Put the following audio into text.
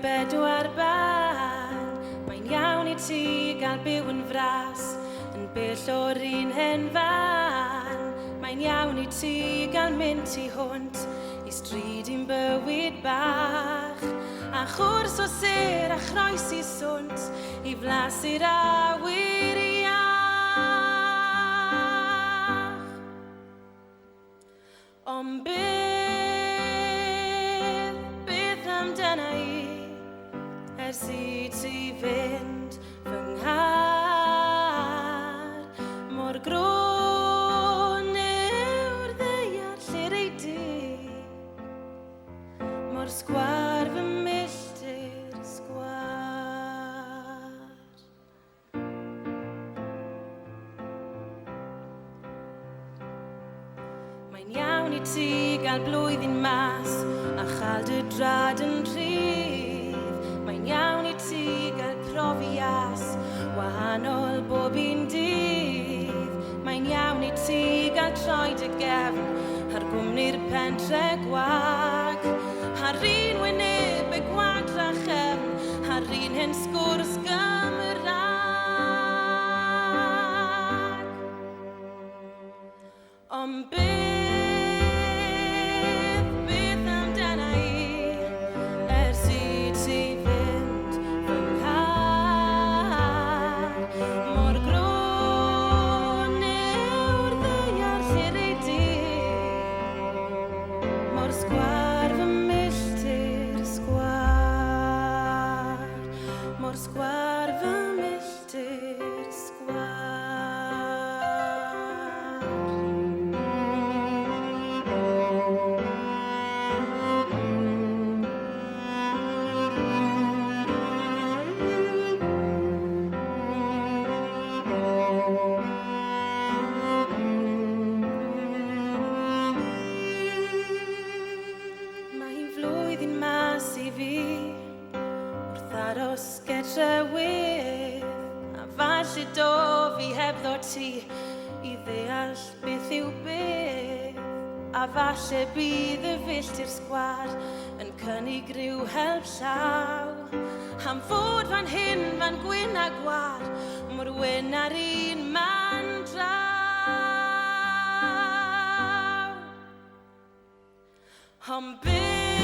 bedwar ban. Mae'n iawn I ti gael byw yn fras, yn bell o'r un hen fan. Mae'n iawn I ti gael mynd tu hwnt, I stryd i'n bywyd bach. A chwrs o ser a chroes I swnt, I flasu'r awyr iach. Ond beth amdana I, ers I ti fynd fy nghar. Mor gron yw'r ddeiar llir ei di, mor sgwar fy milltir sgwar. Mae'n iawn I ti gael blwyddyn mas a chael dy drad yn rhydd. Mae'n iawn I ti gael profias wahanol bob un dydd. Mae'n iawn I ti gael troi dy gefn ar gwmni'r pentre gwag. Ar un wyneb y gwadra chefn, ar un hen sgwrs Gymrag. Ond beth amdana I, ers I ti fynd fy nghar. Mor gron yw'r ddeiar llir ei di, mor sgwar fy milltir sgwar. Mor sgwar fy milltir sgwar. Mae'n flwyddyn mas I fi, wrth aros gytre wydd. A falle do fi hebddo ti I ddeall beth yw beth. A falle bydd y filltir sgwar yn cynnig ryw help llaw. Am fod fan hyn, fan gwyn a gwar, mor wyn ar un man draw. Ond beth